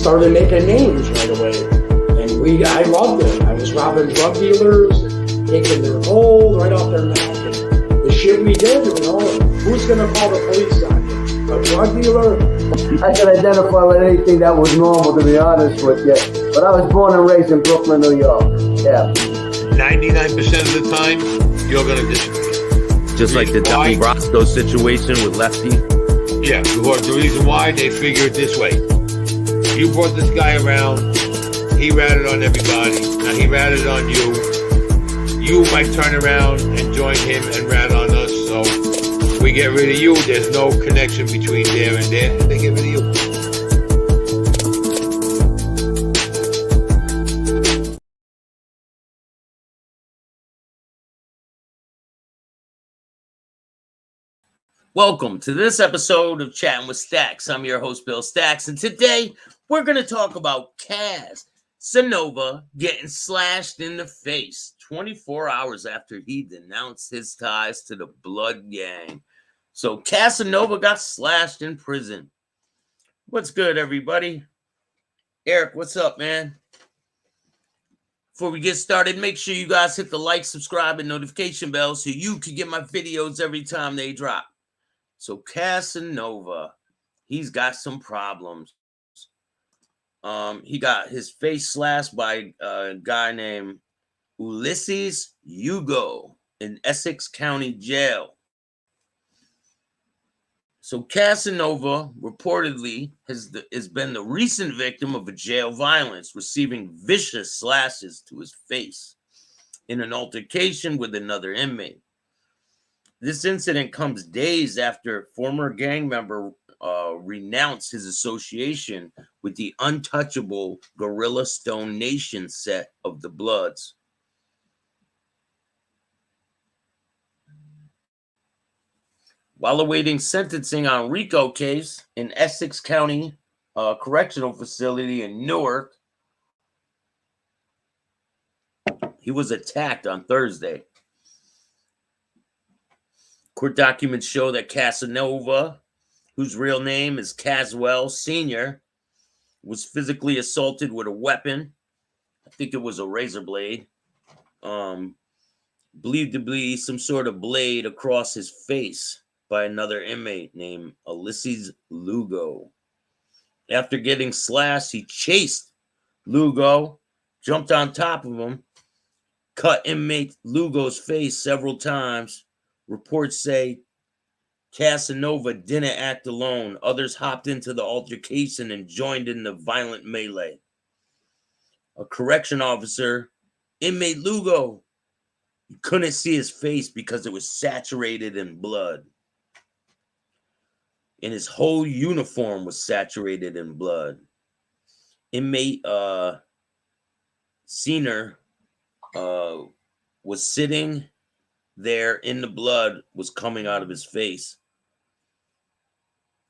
started making names right away. And I loved it. I was robbing drug dealers, and taking their gold right off their neck. And the shit we did, who's going to call the police on you? A drug dealer? I can identify with anything that was normal, to be honest with you. But I was born and raised in Brooklyn, New York. Yeah. 99% of the time, you're going to disagree. Just like the Donnie Brasco situation with Lefty. Yeah, because the reason why, they figure it this way. You brought this guy around, he ratted on everybody, now he ratted on you. You might turn around and join him and rat on us, so we get rid of you. There's no connection between there and there, and they get rid of you. Welcome to this episode of Chattin with Staxx. I'm your host, Bill Staxx, and today we're going to talk about Casanova getting slashed in the face 24 hours after he denounced his ties to the Blood Gang. So Casanova got slashed in prison. What's good, everybody? Eric, what's up, man? Before we get started, make sure you guys hit the like, subscribe, and notification bell so you can get my videos every time they drop. So Casanova, he's got some problems. He got his face slashed by a guy named Ulysses Hugo in Essex County Jail. So Casanova reportedly has been the recent victim of a jail violence, receiving vicious slashes to his face in an altercation with another inmate. This incident comes days after former gang member renounced his association with the untouchable Gorilla Stone Nation set of the Bloods. While awaiting sentencing on RICO case in Essex County Correctional Facility in Newark, he was attacked on Thursday. Court documents show that Casanova, whose real name is Caswell Sr., was physically assaulted with a weapon. I think it was a razor blade. Believed to be some sort of blade across his face by another inmate named Ulysses Lugo. After getting slashed, he chased Lugo, jumped on top of him, cut inmate Lugo's face several times. Reports say Casanova didn't act alone. Others hopped into the altercation and joined in the violent melee. A correction officer, inmate Lugo, you couldn't see his face because it was saturated in blood. And his whole uniform was saturated in blood. Inmate Senior was sitting there in the blood was coming out of his face.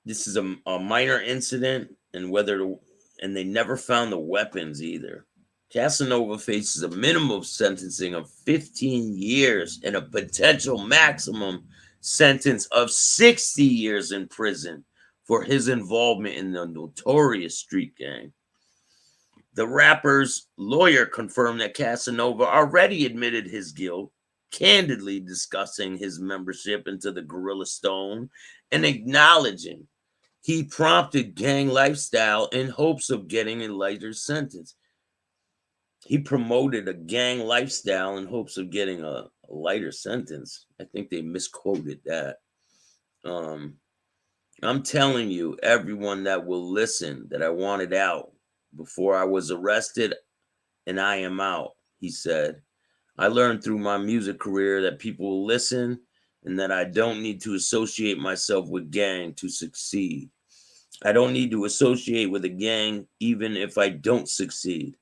This is a minor incident, and they never found the weapons either. Casanova faces a minimum sentencing of 15 years and a potential maximum sentence of 60 years in prison for his involvement in the notorious street gang. The rapper's lawyer confirmed that Casanova already admitted his guilt, candidly discussing his membership into the Gorilla Stone and acknowledging he prompted gang lifestyle in hopes of getting a lighter sentence. He promoted a gang lifestyle in hopes of getting a lighter sentence. I think they misquoted that. I'm telling you, everyone that will listen, that I wanted out before I was arrested, and I am out, he said. I learned through my music career that people will listen and that I don't need to associate myself with gang to succeed. I don't need to associate with a gang even if I don't succeed.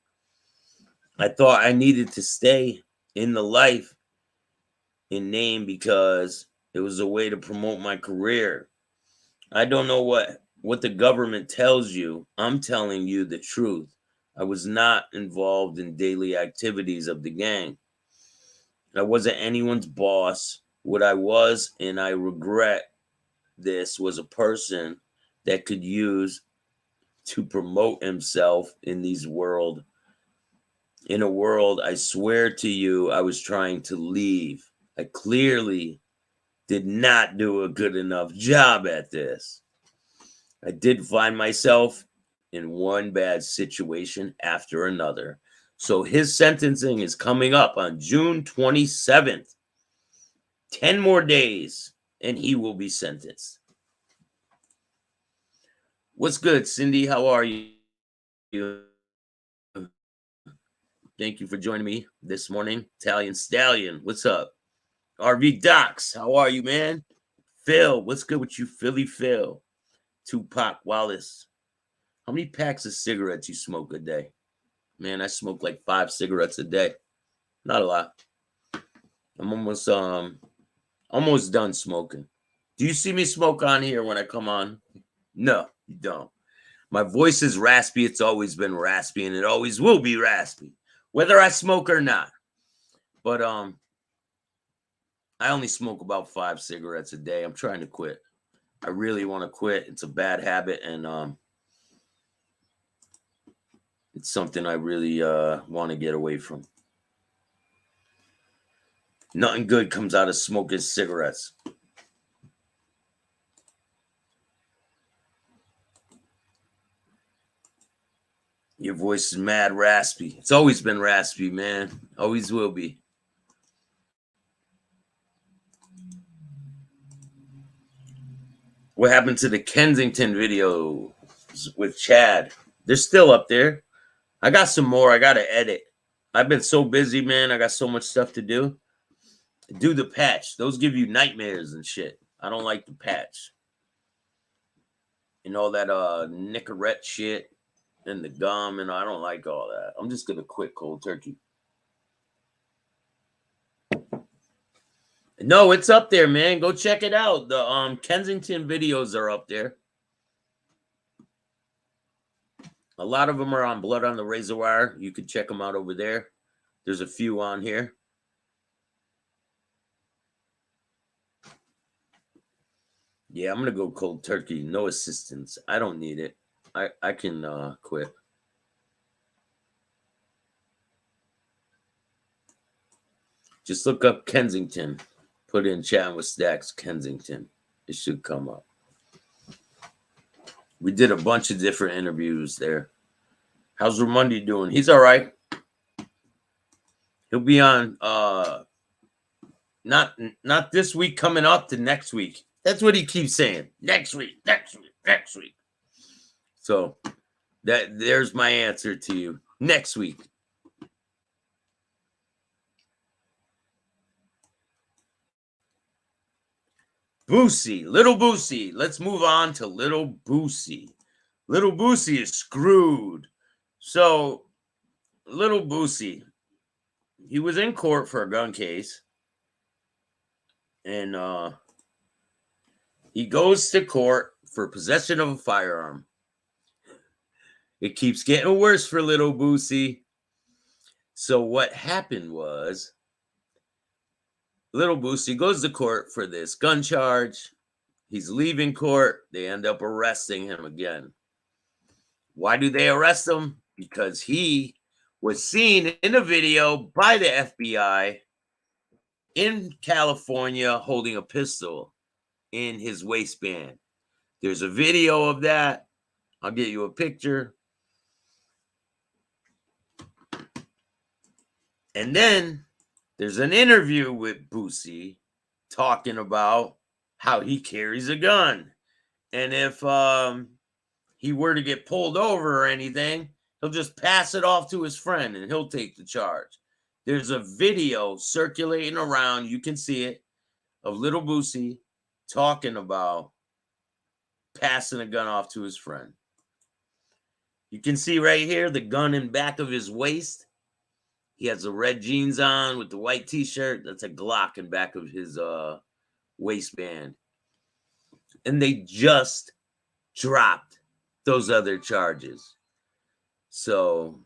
I thought I needed to stay in the life in name because it was a way to promote my career. I don't know what the government tells you. I'm telling you the truth. I was not involved in daily activities of the gang. I wasn't anyone's boss. What I was, and I regret this, was a person that could use to promote himself in these world. In a world, I swear to you, I was trying to leave. I clearly did not do a good enough job at this. I did find myself in one bad situation after another. So his sentencing is coming up on June 27th. 10 more days, and he will be sentenced. What's good, Cindy? How are you? Thank you for joining me this morning. Italian Stallion, what's up? RV Docs, how are you, man? Phil, what's good with you, Philly Phil? Tupac Wallace. How many packs of cigarettes you smoke a day? Man, I smoke like 5 cigarettes a day. Not a lot. I'm almost done smoking. Do you see me smoke on here when I come on? No, you don't. My voice is raspy. It's always been raspy, and it always will be raspy, whether I smoke or not. But I only smoke about 5 cigarettes a day. I'm trying to quit. I really want to quit. It's a bad habit, and it's something I really want to get away from. Nothing good comes out of smoking cigarettes. Your voice is mad raspy. It's always been raspy, man. Always will be. What happened to the Kensington video with Chad? They're still up there. I got some more I got to edit. I've been so busy, man. I got so much stuff to do. Do the patch. Those give you nightmares and shit. I don't like the patch. And all that Nicorette shit. And the gum, and I don't like all that. I'm just gonna quit cold turkey. No, it's up there, man. Go check it out. The Kensington videos are up there. A lot of them are on Blood on the Razor Wire. You can check them out over there. There's a few on here. Yeah, I'm gonna go cold turkey. No assistance. I don't need it. I can quit. Just look up Kensington. Put in Chattin with Staxx Kensington. It should come up. We did a bunch of different interviews there. How's Ramundi doing? He's all right. He'll be on not this week coming up, to next week. That's what he keeps saying. Next week, next week, next week. So there's my answer to you. Next week. Boosie, Little Boosie. Let's move on to Little Boosie. Little Boosie is screwed. So, Little Boosie, he was in court for a gun case. And he goes to court for possession of a firearm. It keeps getting worse for Little Boosie. So what happened was, Little Boosie goes to court for this gun charge. He's leaving court. They end up arresting him again. Why do they arrest him? Because he was seen in a video by the FBI in California holding a pistol in his waistband. There's a video of that. I'll get you a picture. And then there's an interview with Boosie talking about how he carries a gun. And if he were to get pulled over or anything, he'll just pass it off to his friend and he'll take the charge. There's a video circulating around, you can see it, of Little Boosie talking about passing a gun off to his friend. You can see right here the gun in back of his waist. He has the red jeans on with the white t-shirt. That's a Glock in back of his waistband. And they just dropped those other charges. So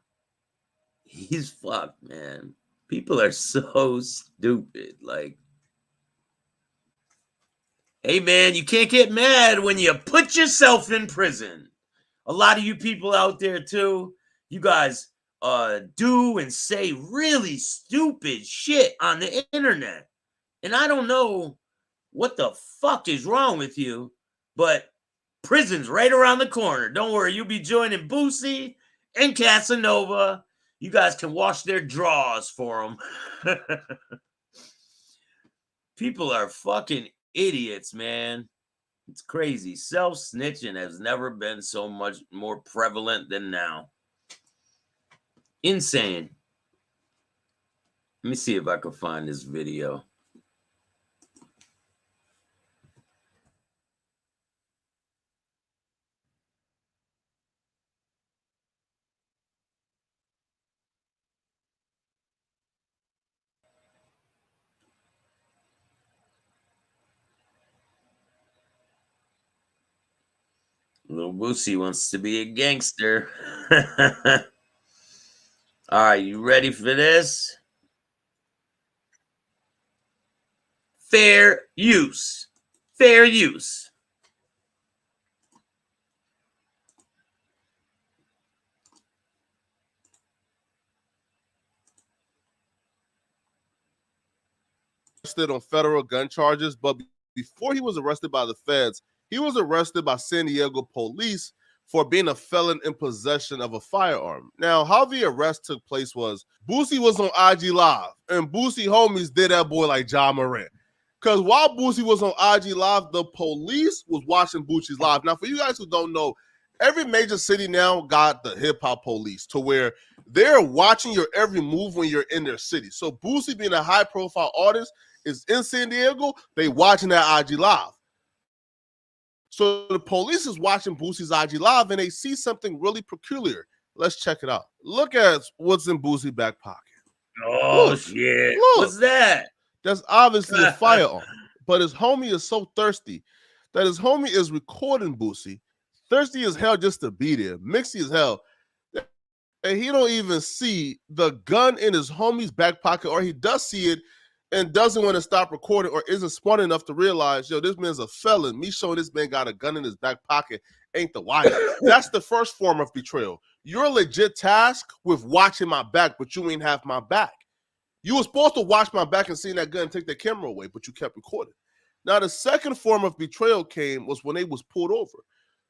he's fucked, man. People are so stupid. Like, hey, man, you can't get mad when you put yourself in prison. A lot of you people out there too, you guys do and say really stupid shit on the internet. And I don't know what the fuck is wrong with you, but prison's right around the corner. Don't worry, you'll be joining Boosie and Casanova. You guys can wash their drawers for them. People are fucking idiots, man. It's crazy. Self-snitching has never been so much more prevalent than now. Insane. Let me see if I can find this video. Lil Boosie wants to be a gangster. All right, you ready for this? Fair use. Fair use. Arrested on federal gun charges, but before he was arrested by the feds, he was arrested by San Diego police for being a felon in possession of a firearm. Now, how the arrest took place was Boosie was on IG Live, and Boosie homies did that boy like Ja Morant. Because while Boosie was on IG Live, the police was watching Boosie's live. Now, for you guys who don't know, every major city now got the hip-hop police to where they're watching your every move when you're in their city. So Boosie being a high-profile artist is in San Diego, they watching that IG Live. So the police is watching Boosie's IG Live and they see something really peculiar. Let's check it out. Look at what's in Boosie's back pocket. Oh, Look, shit. look. What's that? That's obviously a firearm. But his homie is so thirsty that his homie is recording Boosie, thirsty as hell just to be there, mixy as hell. And he don't even see the gun in his homie's back pocket, or he does see it and doesn't want to stop recording or isn't smart enough to realize, yo, this man's a felon. Me showing this man got a gun in his back pocket ain't the wire. That's the first form of betrayal. You're legit tasked with watching my back, but you ain't have my back. You were supposed to watch my back and see that gun and take the camera away, but you kept recording. Now, the second form of betrayal came was when they was pulled over.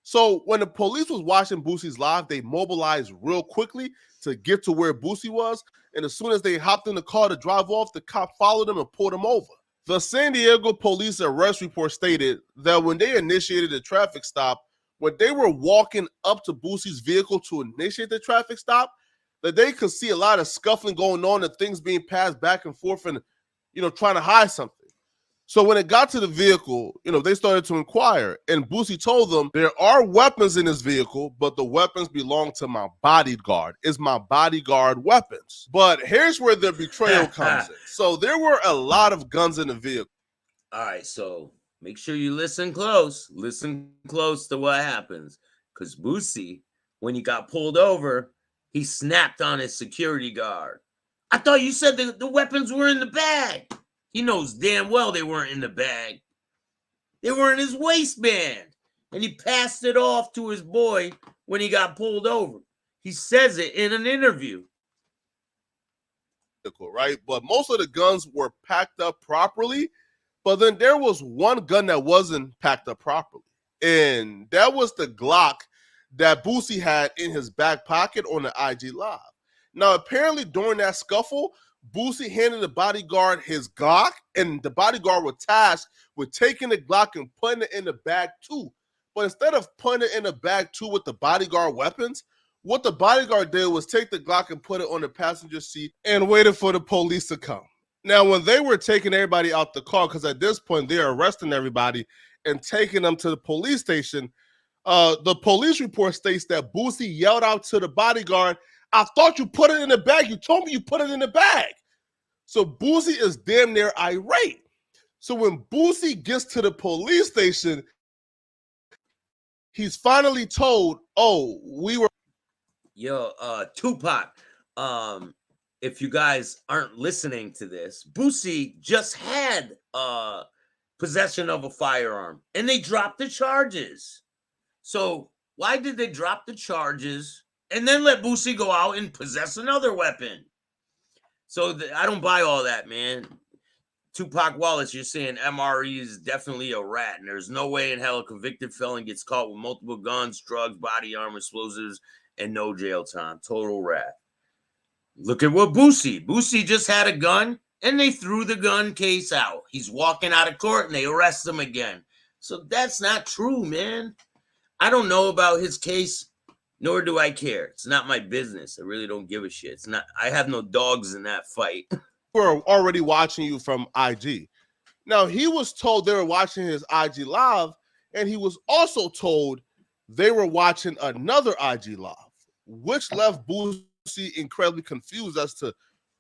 So when the police was watching Boosie's live, they mobilized real quickly to get to where Boosie was. And as soon as they hopped in the car to drive off, the cop followed them and pulled them over. The San Diego police arrest report stated that when they initiated the traffic stop, when they were walking up to Boosie's vehicle to initiate the traffic stop, that they could see a lot of scuffling going on and things being passed back and forth and, trying to hide something. So when it got to the vehicle, they started to inquire, and Boosie told them there are weapons in this vehicle, but the weapons belong to my bodyguard. It's my bodyguard weapons. But here's where the betrayal comes in. So there were a lot of guns in the vehicle. All right, so make sure you listen close. Listen close to what happens. Because Boosie, when he got pulled over, he snapped on his security guard. I thought you said the weapons were in the bag. He knows damn well they weren't in the bag. They were in his waistband. And he passed it off to his boy when he got pulled over. He says it in an interview. Right? But most of the guns were packed up properly. But then there was one gun that wasn't packed up properly. And that was the Glock that Boosie had in his back pocket on the IG Live. Now, apparently during that scuffle, Boosie handed the bodyguard his Glock, and the bodyguard was tasked with taking the Glock and putting it in the bag too. But instead of putting it in the bag too with the bodyguard weapons, what the bodyguard did was take the Glock and put it on the passenger seat and waited for the police to come. Now, when they were taking everybody out the car, because at this point they're arresting everybody and taking them to the police station, the police report states that Boosie yelled out to the bodyguard, "I thought you put it in the bag. You told me you put it in the bag." So Boosie is damn near irate. So when Boosie gets to the police station, he's finally told, "Oh, we were." Yo, Tupac, if you guys aren't listening to this, Boosie just had possession of a firearm, and they dropped the charges. So Why did they drop the charges and then let Boosie go out and possess another weapon? So I don't buy all that, man. Tupac Wallace, you're saying MRE is definitely a rat, and there's no way in hell a convicted felon gets caught with multiple guns, drugs, body armor, explosives, and no jail time. Total rat. Look at what Boosie just had a gun, and they threw the gun case out. He's walking out of court, and they arrest him again. So that's not true, man. I don't know about his case, nor do I care. It's not my business. I really don't give a shit. It's not. I have no dogs in that fight. We're already watching you from IG. Now, he was told they were watching his IG live, and he was also told they were watching another IG live, which left Boosie incredibly confused as to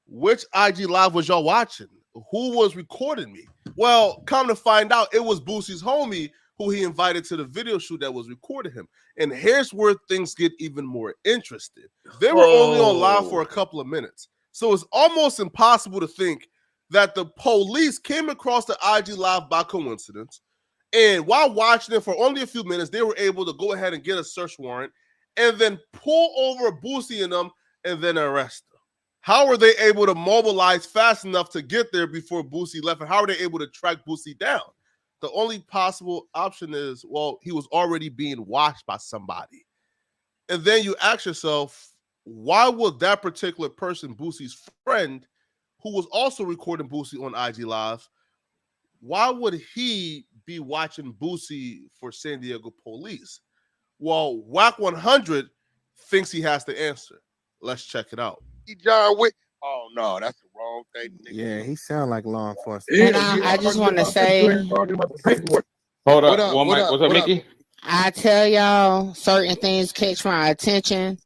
which IG live was y'all watching? Who was recording me? Well, come to find out, it was Boosie's homie who he invited to the video shoot that was recording him. And here's where things get even more interesting. They were only on live for a couple of minutes. So it's almost impossible to think that the police came across the IG live by coincidence. And while watching it for only a few minutes, they were able to go ahead and get a search warrant and then pull over Boosie and them and then arrest them. How were they able to mobilize fast enough to get there before Boosie left? And how are they able to track Boosie down? The only possible option is, well, he was already being watched by somebody. And then you ask yourself, why would that particular person, Boosie's friend, who was also recording Boosie on IG Live, why would he be watching Boosie for San Diego police? Well, Whack 100 thinks he has the answer. Let's check it out. John Wick. Oh no, that's the wrong thing. Nigga. Yeah, he sound like law enforcement. And I just want to say, Hold up. What's up, Mickey? I tell y'all, certain things catch my attention.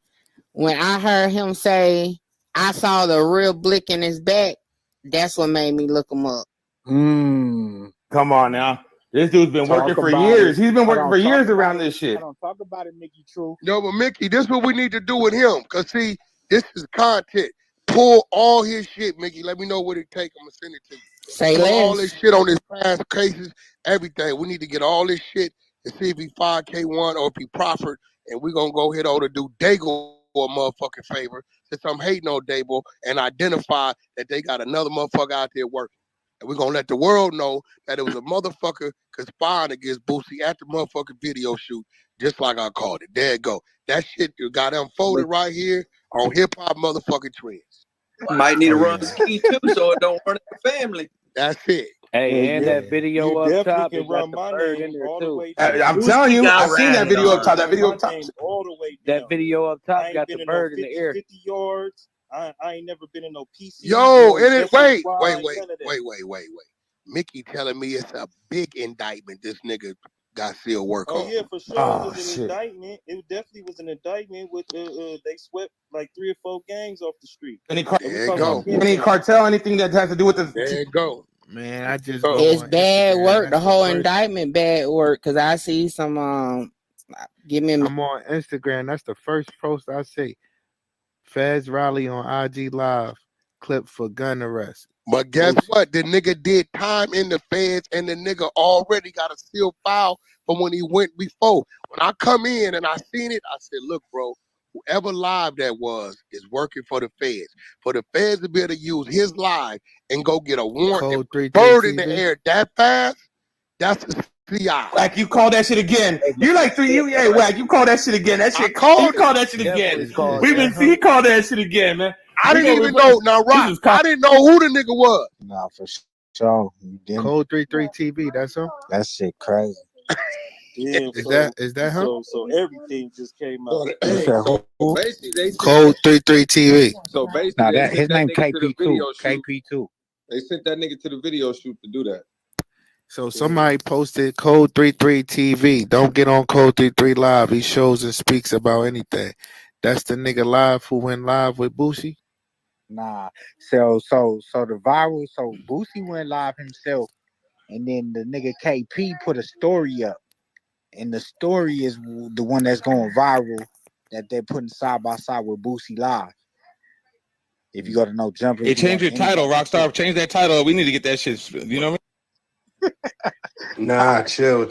When I heard him say, I saw the real blick in his back, that's what made me look him up. Come on now. This dude's been working for years. He's been working for years around this shit. I don't talk about it, Mickey. True. No, but Mickey, this is what we need to do with him. Cause see, this is content. Pull all his shit, Mickey. Let me know what it takes. I'm gonna send it to you. Say Pull all less. this shit on his past cases, everything. We need to get all this shit and see if he 5K1 or if he proffered. And we're gonna go ahead over to do Dago a motherfucking favor, since I'm hating on Dable, and identify that they got another motherfucker out there working. And we're gonna let the world know that it was a motherfucker conspiring against Boosie at the motherfucking video shoot, just like I called it. There it go. That shit got unfolded right here on Hip Hop motherfucking Trends. Might need to run ski too, so it don't run the family. That's it. Hey, and that video up top can is run got my the bird name in there all the too. way down. I'm telling you, I've seen that video up top. That video My up top. name all the way That down. video up I top ain't got been the in bird no in the air. 50 yards. I ain't never been in no PC. Yo, and it, wait. none of that. Mickey telling me it's a big indictment this nigga got still work Oh on. yeah, for sure. Oh, It was an shit. indictment. It definitely was an indictment with they swept like 3 or 4 gangs off the street. Any There you go. cartel, anything that has to do with the There you go. Man, I just Oh. go It's on bad Instagram. work. The That's whole first- indictment bad work. Cause I see some give me I'm on Instagram. That's the first post I see. Feds rally on IG Live. Clip for gun arrest. But guess what? The nigga did time in the feds, and the nigga already got a sealed file from when he went before. When I come in and I seen it, I said, look, bro, whoever live that was is working for the feds. For the feds to be able to use his live and go get a warrant Code and 33 bird in the TV. air that fast, that's a CI. Like you call that shit again. You like Whack, you call that shit again. That shit cold. You call that shit again. Definitely called We've been that. he called that shit again, man. I didn't even know. Now, Rock, I didn't know who the nigga was. Nah, for sure. You didn't. Code 33 TV. That's him. That shit crazy. Yeah, Is that him? So everything just came out. You said who? Basically, they Code 33 TV. so basically Nah, they that sent his name nigga to the video KP2. shoot. KP2. They sent that nigga to the video shoot to do that. So somebody posted Code 33 TV. Don't get on Code 33 Live. He shows and speaks about anything. That's the nigga live who went live with Boosie. Nah. So the viral. So Boosie went live himself, and then the nigga KP put a story up, and the story is the one that's going viral that they're putting side by side with Boosie live. If you go to No Jumper, Hey, change your title, Rockstar. Change that title. We need to get that shit. You know what I mean? Nah, chill.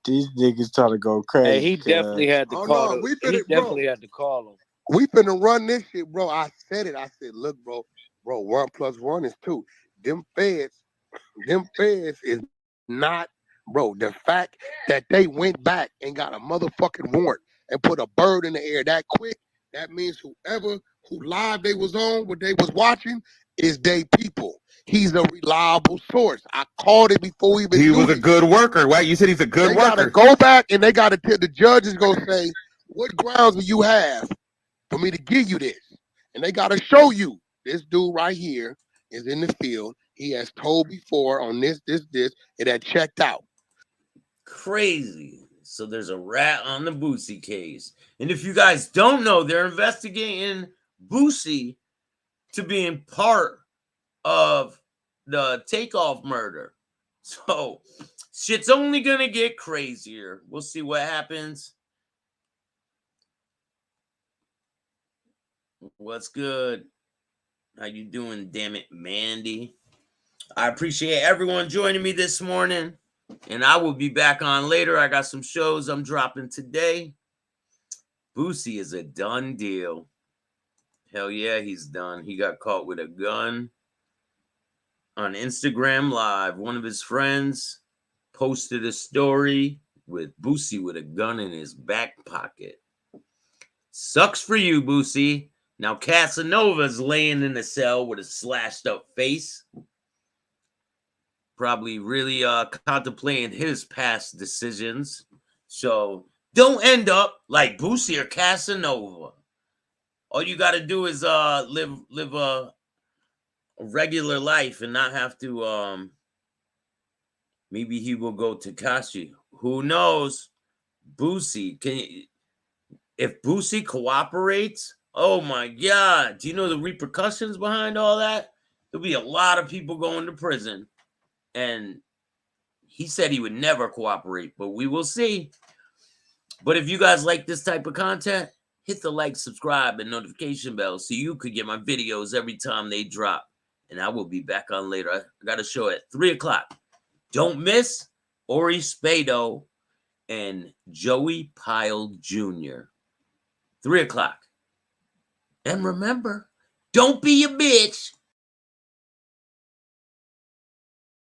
These niggas trying to go crazy. Hey, he definitely had to Oh call no, him. we He finna, bro. definitely had to call him. We finna run this shit, bro. I said it. I said, look, bro, 1+1 is 2. Them feds is not, bro. The fact that they went back and got a motherfucking warrant and put a bird in the air that quick, that means who live they was on, what they was watching, is they people. He's a reliable source. I called it before we even He knew was a this. good worker, right? You said he's a good They gotta worker. go back and they gotta tell the judge is gonna say, what grounds do you have for me to give you this? And they gotta show you this dude right here is in the field. He has told before on this, it had checked out. Crazy. So there's a rat on the Boosie case. And if you guys don't know, they're investigating Boosie to being part of the Takeoff murder. So shit's only gonna get crazier. We'll see what happens. What's good? How you doing, damn it, Mandy? I appreciate everyone joining me this morning, and I will be back on later. I got some shows I'm dropping today. Boosie is a done deal. Hell yeah, he's done. He got caught with a gun on Instagram Live. One of his friends posted a story with Boosie with a gun in his back pocket. Sucks for you, Boosie. Now Casanova's laying in a cell with a slashed up face. Probably really contemplating his past decisions. So don't end up like Boosie or Casanova. All you got to do is live a regular life and not have to maybe he will go to Takashi. Who knows? Boosie, if Boosie cooperates, oh my God, do you know the repercussions behind all that? There'll be a lot of people going to prison. And he said he would never cooperate, but we will see. But if you guys like this type of content, hit the like, subscribe, and notification bell so you could get my videos every time they drop. And I will be back on later. I got a show at 3 o'clock. Don't miss Ori Spado and Joey Pyle Jr. 3 o'clock. And remember, don't be a bitch.